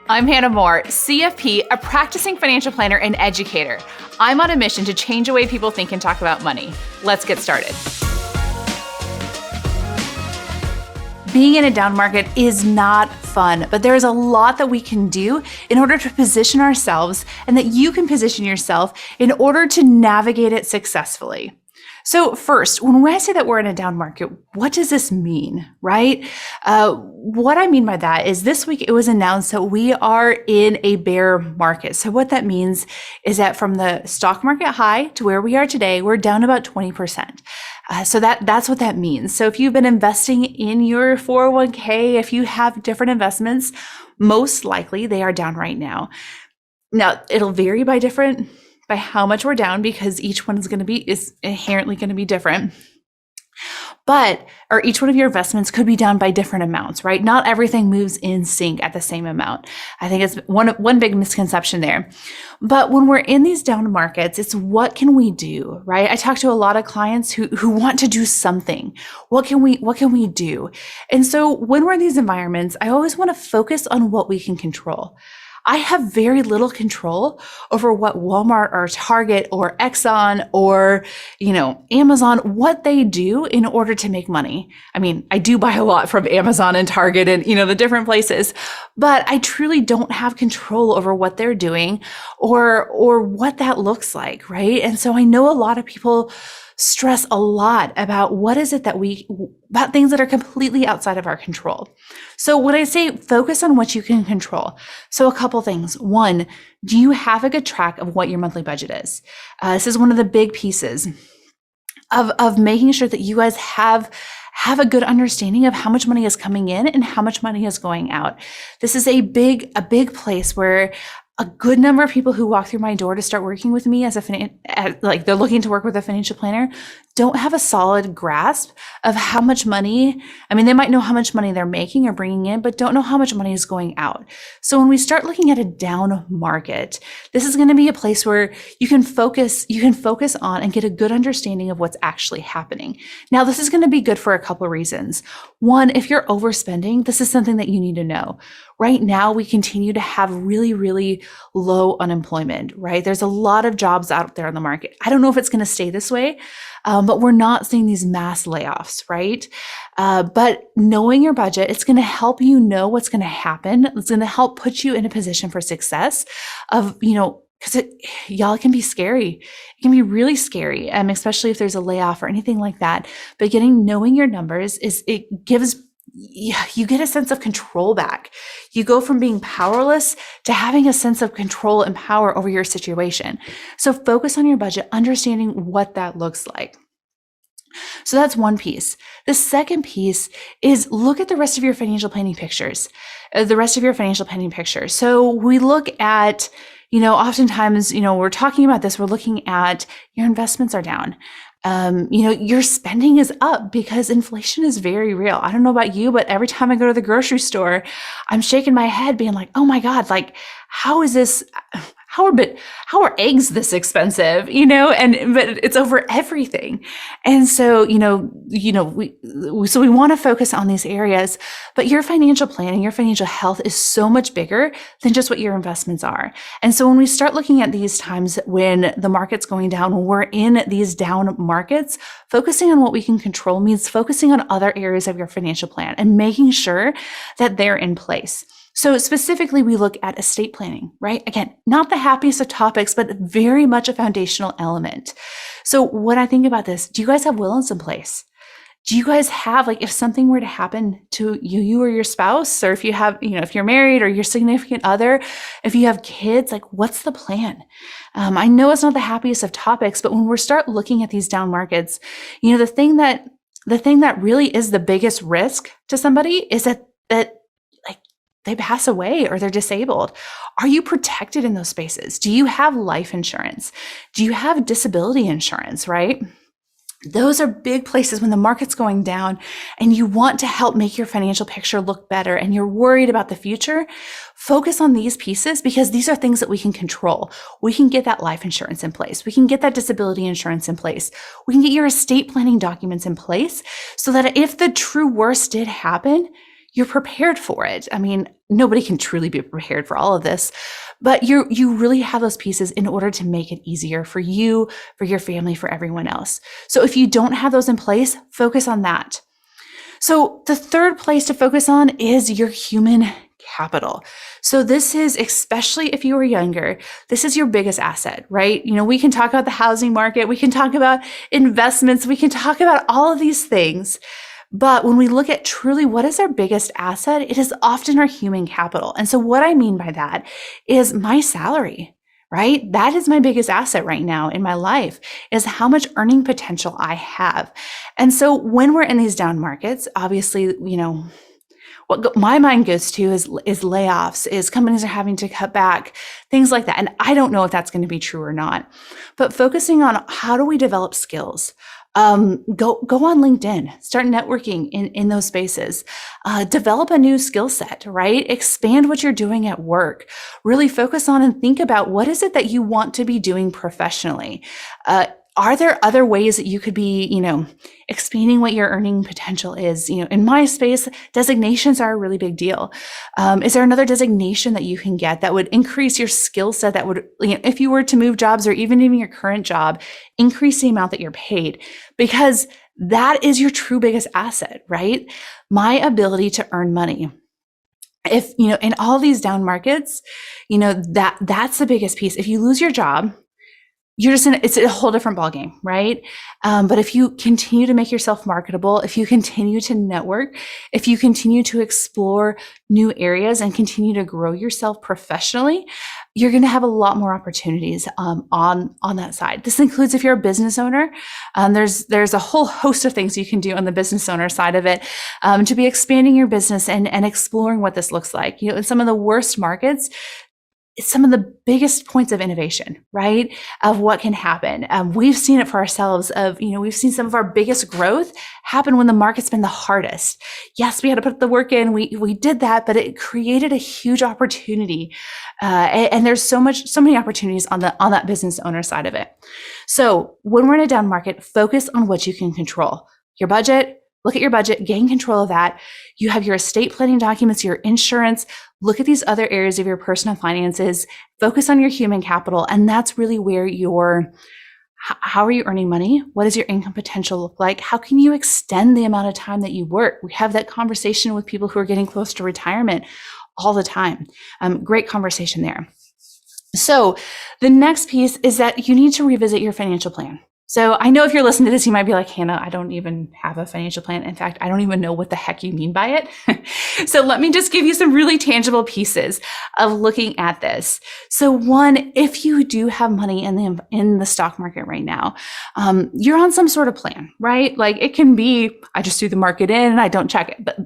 I'm Hannah Moore, CFP, a practicing financial planner and educator. I'm on a mission to change the way people think and talk about money. Let's get started. Being in a down market is not fun, but there is a lot that we can do in order to position ourselves and that you can position yourself in order to navigate it successfully. So first, when I say that we're in a down market, what does this mean, right? What I mean by that is this week it was announced that we are in a bear market. So what that means is that from the stock market high to where we are today, we're down about 20%. So that's what that means. So if you've been investing in your 401k, if you have different investments, most likely they are down right now. Now, it'll vary by how much we're down because each one is inherently going to be different. Or each one of your investments could be down by different amounts, right? Not everything moves in sync at the same amount. I think it's one big misconception there. But when we're in these down markets, it's what can we do, right? I talk to a lot of clients who want to do something. What can we do? And so when we're in these environments, I always want to focus on what we can control. I have very little control over what Walmart or Target or Exxon or, Amazon, what they do in order to make money. I mean, I do buy a lot from Amazon and Target and, the different places, but I truly don't have control over what they're doing or what that looks like, right? And so I know a lot of people stress a lot about what is it about things that are completely outside of our control. So when I say focus on what you can control, so a couple things. One, do you have a good track of what your monthly budget is? This is one of the big pieces of making sure that you guys have a good understanding of how much money is coming in and how much money is going out. This is a big place where a good number of people who walk through my door to start working with me they're looking to work with a financial planner, don't have a solid grasp of how much money. I mean, they might know how much money they're making or bringing in, but don't know how much money is going out. So when we start looking at a down market, this is going to be a place where you can focus on and get a good understanding of what's actually happening. Now, this is going to be good for a couple of reasons. One, if you're overspending, this is something that you need to know. Right now, we continue to have really, really low unemployment, right? There's a lot of jobs out there on the market. I don't know if it's going to stay this way, but we're not seeing these mass layoffs, right? But knowing your budget, it's going to help you know what's going to happen. It's going to help put you in a position for success because it can be scary. It can be really scary, especially if there's a layoff or anything like that. But knowing your numbers you get a sense of control back. You go from being powerless to having a sense of control and power over your situation. So focus on your budget, understanding what that looks like. So that's one piece. The second piece is look at the rest of your financial planning pictures. So we look at, oftentimes, we're talking about this, we're looking at your investments are down. Your spending is up because inflation is very real. I don't know about you, but every time I go to the grocery store, I'm shaking my head being like, oh my God, like, how are eggs this expensive? But it's over everything. And so, we want to focus on these areas, but your financial planning, your financial health is so much bigger than just what your investments are. And so when we start looking at these times when the market's going down, when we're in these down markets, focusing on what we can control means focusing on other areas of your financial plan and making sure that they're in place. So specifically, we look at estate planning, right? Again, not the happiest of topics, but very much a foundational element. So when I think about this, do you guys have wills in place? Do you guys have, if something were to happen to you or your spouse, or if you have, if you're married or your significant other, if you have kids, what's the plan? I know it's not the happiest of topics, but when we start looking at these down markets, the thing that really is the biggest risk to somebody is that they pass away or they're disabled. Are you protected in those spaces? Do you have life insurance? Do you have disability insurance, right? Those are big places when the market's going down and you want to help make your financial picture look better and you're worried about the future. Focus on these pieces because these are things that we can control. We can get that life insurance in place. We can get that disability insurance in place. We can get your estate planning documents in place so that if the true worst did happen, you're prepared for it. I mean, nobody can truly be prepared for all of this, but you really have those pieces in order to make it easier for you, for your family, for everyone else. So if you don't have those in place, focus on that. So the third place to focus on is your human capital. So this is, especially if you are younger, this is your biggest asset, right? We can talk about the housing market, we can talk about investments, we can talk about all of these things. But when we look at truly what is our biggest asset, it is often our human capital. And so what I mean by that is my salary, right? That is my biggest asset right now in my life, is how much earning potential I have. And so when we're in these down markets, obviously, what my mind goes to is layoffs, is companies are having to cut back, things like that. And I don't know if that's going to be true or not, but focusing on how do we develop skills? Go on LinkedIn, start networking in those spaces, develop a new skill set, right? Expand what you're doing at work, really focus on and think about what is it that you want to be doing professionally. Are there other ways that you could be, expanding what your earning potential is? In my space, designations are a really big deal. Is there another designation that you can get that would increase your skill set, that would, if you were to move jobs or even your current job, increase the amount that you're paid? Because that is your true biggest asset, right? My ability to earn money. If, in all these down markets, that's the biggest piece. If you lose your job, it's a whole different ballgame, right? But if you continue to make yourself marketable, if you continue to network, if you continue to explore new areas and continue to grow yourself professionally, you're going to have a lot more opportunities on that side. This includes if you're a business owner. There's a whole host of things you can do on the business owner side of it to be expanding your business and exploring what this looks like. In some of the worst markets, it's some of the biggest points of innovation, right? Of what can happen. We've seen it for ourselves we've seen some of our biggest growth happen when the market's been the hardest. Yes, we had to put the work in. We did that, but it created a huge opportunity. And there's so many opportunities on that business owner side of it. So when we're in a down market, focus on what you can control. Your budget. Look at your budget, gain control of that. You have your estate planning documents, your insurance. Look at these other areas of your personal finances. Focus on your human capital. And that's really where how are you earning money? What does your income potential look like? How can you extend the amount of time that you work? We have that conversation with people who are getting close to retirement all the time. Great conversation there. So the next piece is that you need to revisit your financial plan. So I know if you're listening to this, you might be like, Hannah, I don't even have a financial plan. In fact, I don't even know what the heck you mean by it. So let me just give you some really tangible pieces of looking at this. So one, if you do have money in the stock market right now, you're on some sort of plan, right? Like it can be, I just threw the market in and I don't check it, but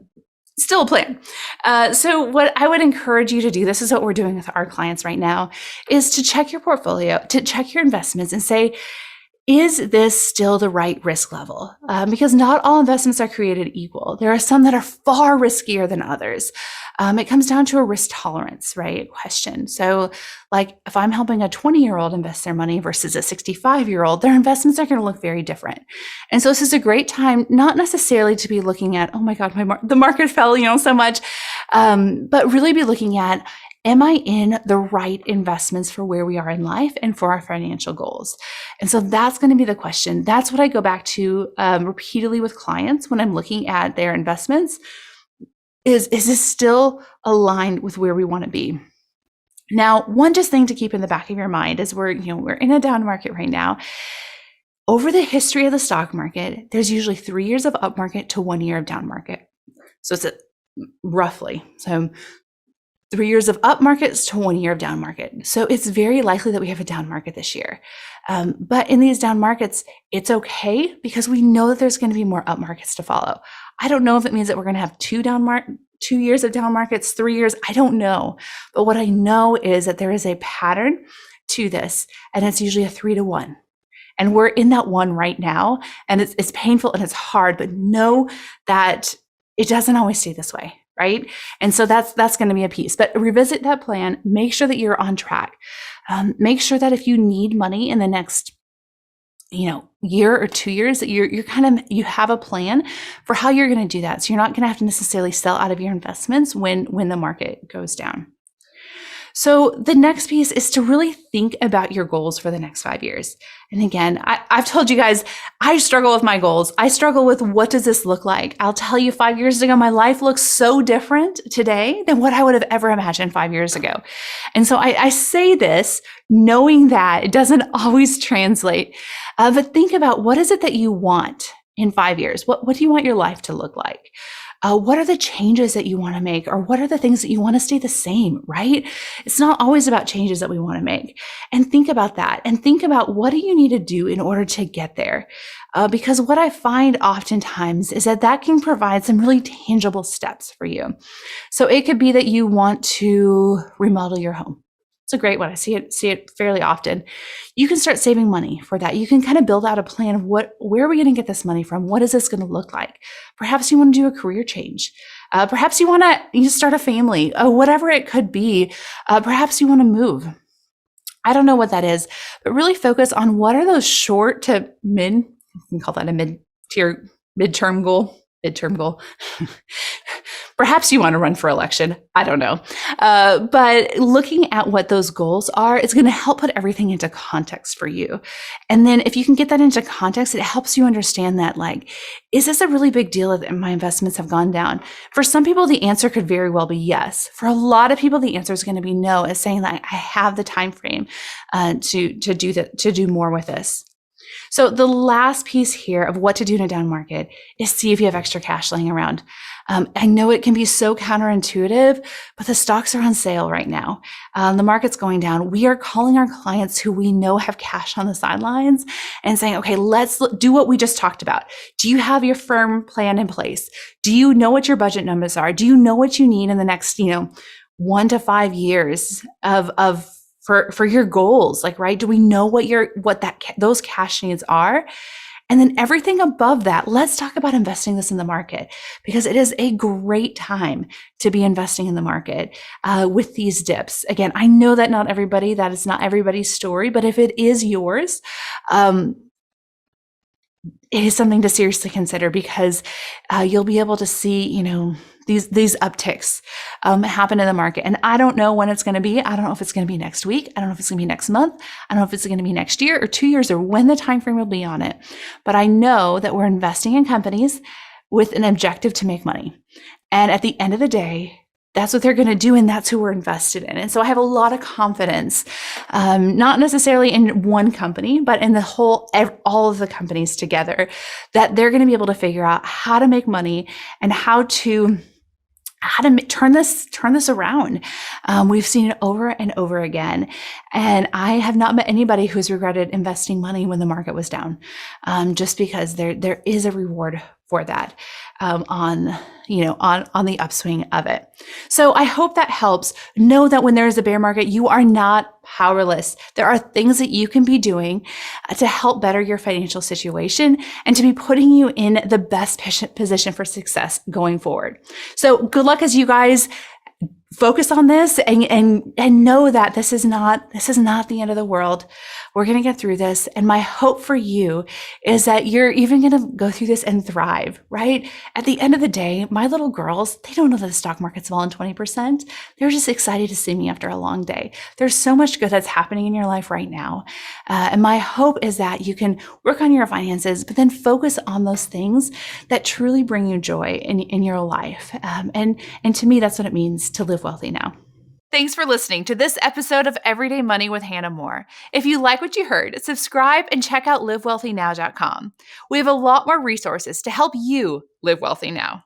still a plan. So what I would encourage you to do, this is what we're doing with our clients right now, is to check your portfolio, to check your investments and say, is this still the right risk level? Because not all investments are created equal. There are some that are far riskier than others. It comes down to a risk tolerance, right? Question. So like if I'm helping a 20-year-old invest their money versus a 65-year-old, their investments are going to look very different. And so this is a great time, not necessarily to be looking at, oh my God, the market fell, so much, but really be looking at, am I in the right investments for where we are in life and for our financial goals? And so that's going to be the question. That's what I go back to repeatedly with clients when I'm looking at their investments. Is this still aligned with where we want to be? Now, one just thing to keep in the back of your mind is we're in a down market right now. Over the history of the stock market, there's usually 3 years of up market to 1 year of down market. So it's roughly. So 3 years of up markets to 1 year of down market. So it's very likely that we have a down market this year. But in these down markets, it's okay because we know that there's going to be more up markets to follow. I don't know if it means that we're going to have 2 years of down markets, 3 years. I don't know. But what I know is that there is a pattern to this, and it's usually a 3 to 1. And we're in that one right now, and it's painful and it's hard, but know that it doesn't always stay this way. Right? And so that's going to be a piece, but revisit that plan, make sure that you're on track. Make sure that if you need money in the next year or 2 years that you have a plan for how you're going to do that. So you're not going to have to necessarily sell out of your investments when the market goes down. So the next piece is to really think about your goals for the next 5 years. And again, I've told you guys, I struggle with my goals. I struggle with what does this look like? I'll tell you 5 years ago, my life looks so different today than what I would have ever imagined 5 years ago. And so I say this knowing that it doesn't always translate, but think about what is it that you want in 5 years? What do you want your life to look like? What are the changes that you want to make? Or what are the things that you want to stay the same, right? It's not always about changes that we want to make. And think about that and think about what do you need to do in order to get there? Because what I find oftentimes is that can provide some really tangible steps for you. So it could be that you want to remodel your home. It's a great one. I see it fairly often. You can start saving money for that. You can kind of build out a plan of where are we going to get this money from? What is this going to look like? Perhaps you want to do a career change. Perhaps you want to start a family, whatever it could be. Perhaps you want to move. I don't know what that is, but really focus on what are those short to mid, you can call that a midterm goal. Perhaps you want to run for election. I don't know. But looking at what those goals are, it's going to help put everything into context for you. And then if you can get that into context, it helps you understand that, is this a really big deal that my investments have gone down? For some people, the answer could very well be yes. For a lot of people, the answer is going to be no, as saying that I have the time frame to do more with this. So the last piece here of what to do in a down market is see if you have extra cash laying around. I know it can be so counterintuitive, but the stocks are on sale right now. The market's going down. We are calling our clients who we know have cash on the sidelines and saying, okay, let's do what we just talked about. Do you have your firm plan in place? Do you know what your budget numbers are? Do you know what you need in the next, 1 to 5 years for your goals? Right? Do we know what those cash needs are? And then everything above that, let's talk about investing this in the market, because it is a great time to be investing in the market with these dips. Again, I know that that is not everybody's story, but if it is yours, it is something to seriously consider, because you'll be able to see, these upticks happen in the market. And I don't know when it's going to be. I don't know if it's going to be next week. I don't know if it's going to be next month. I don't know if it's going to be next year or 2 years or when the time frame will be on it. But I know that we're investing in companies with an objective to make money. And at the end of the day, that's what they're going to do, and that's who we're invested in. And so I have a lot of confidence, not necessarily in one company, but in all of the companies together, that they're going to be able to figure out how to make money and how to turn this around. We've seen it over and over again. And I have not met anybody who's regretted investing money when the market was down, just because there is a reward for that on the upswing of it. So I hope that helps. Know that when there is a bear market, you are not powerless. There are things that you can be doing to help better your financial situation and to be putting you in the best position for success going forward. So good luck as you guys focus on this and know that this is not the end of the world. We're going to get through this. And my hope for you is that you're even going to go through this and thrive, right? At the end of the day, my little girls, they don't know that the stock market's fallen 20%. They're just excited to see me after a long day. There's so much good that's happening in your life right now. And my hope is that you can work on your finances, but then focus on those things that truly bring you joy in your life. And to me, that's what it means to live wealthy now. Thanks for listening to this episode of Everyday Money with Hannah Moore. If you like what you heard, subscribe and check out livewealthynow.com. We have a lot more resources to help you live wealthy now.